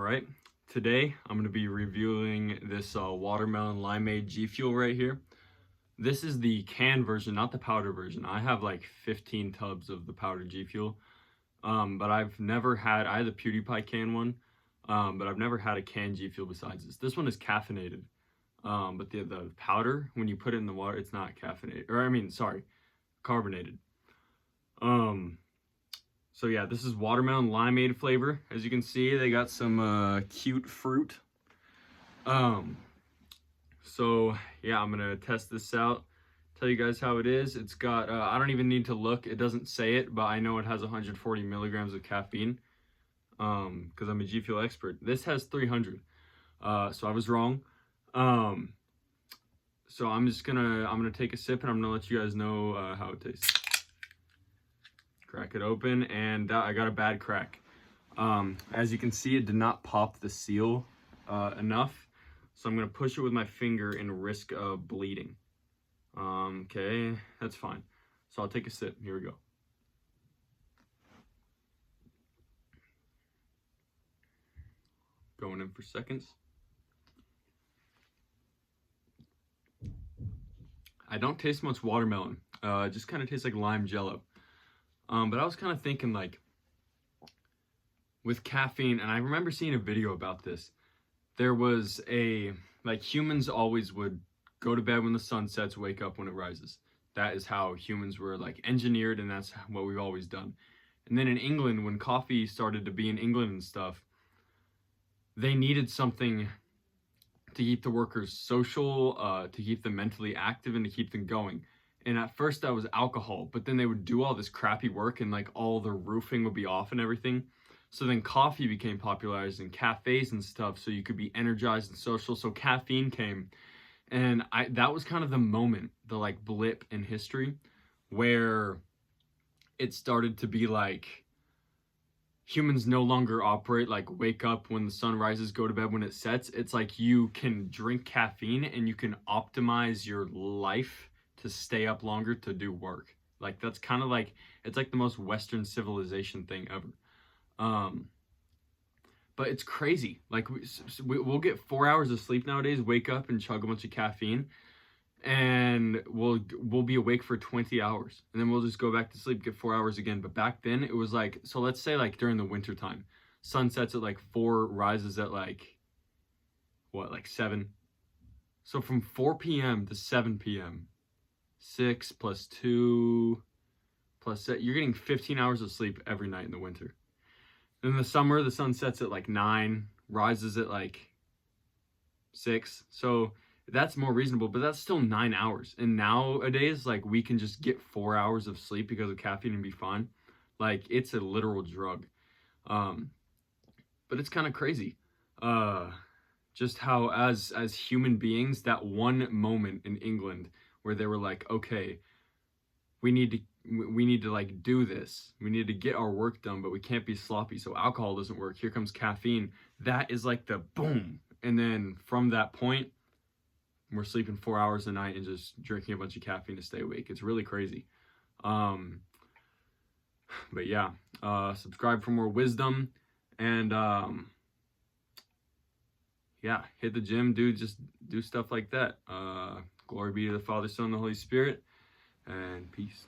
right, today I'm going to be reviewing this watermelon limeade G Fuel right here. This is the canned version, not the powder version. I have like 15 tubs of the powdered G Fuel, but I've never had, I had the PewDiePie can one, but I've never had a canned G Fuel besides this. This one is caffeinated, but the powder, when you put it in the water, it's not caffeinated, or I mean, sorry, carbonated. So yeah, this is watermelon limeade flavor. As you can see, they got some cute fruit. So yeah, I'm gonna test this out, tell you guys how it is. It's got, I don't even need to look, it doesn't say it, but I know it has 140 milligrams of caffeine, because I'm a G Fuel expert. This has 300, so I was wrong. So I'm gonna take a sip and I'm gonna let you guys know how it tastes. Crack it open, and I got a bad crack. As you can see, it did not pop the seal enough, so I'm gonna push it with my finger and risk bleeding. Okay, that's fine. So I'll take a sip. Here we go. Going in for seconds. I don't taste much watermelon. It just kind of tastes like lime jello. But I was kind of thinking, like, with caffeine, and I remember seeing a video about this. There was like, humans always would go to bed when the sun sets, wake up when it rises. That is how humans were, like, engineered, and that's what we've always done. And then in England, when coffee started to be in England and stuff, they needed something to keep the workers social, to keep them mentally active, and to keep them going. And at first that was alcohol, but then they would do all this crappy work and like all the roofing would be off and everything. So then coffee became popularized in cafes and stuff, so you could be energized and social. So caffeine came, and that was kind of the moment, the like blip in history where it started to be like humans no longer operate like wake up when the sun rises, go to bed when it sets. It's like you can drink caffeine and you can optimize your life to stay up longer to do work. Like, that's kind of like, it's like the most Western civilization thing ever. But it's crazy. Like, we'll get 4 hours of sleep nowadays, wake up and chug a bunch of caffeine, and we'll be awake for 20 hours, and then we'll just go back to sleep, get 4 hours again. But back then it was like, so let's say like during the winter time, sun sets at like 4, rises at like, what, like 7. So from 4 p.m. to 7 p.m., 6 plus 2 plus 8, you're getting 15 hours of sleep every night in the winter. In the summer, the sun sets at like 9, rises at like 6. So that's more reasonable, but that's still 9 hours. And nowadays, like, we can just get 4 hours of sleep because of caffeine and be fine. Like, it's a literal drug. But it's kind of crazy. Just how as human beings, that one moment in England where they were like, okay, we need to like do this. We need to get our work done, but we can't be sloppy. So alcohol doesn't work. Here comes caffeine. That is like the boom. And then from that point, we're sleeping 4 hours a night and just drinking a bunch of caffeine to stay awake. It's really crazy. But yeah, subscribe for more wisdom, and yeah, hit the gym, dude. Just do stuff like that. Glory be to the Father, Son, and the Holy Spirit, and peace.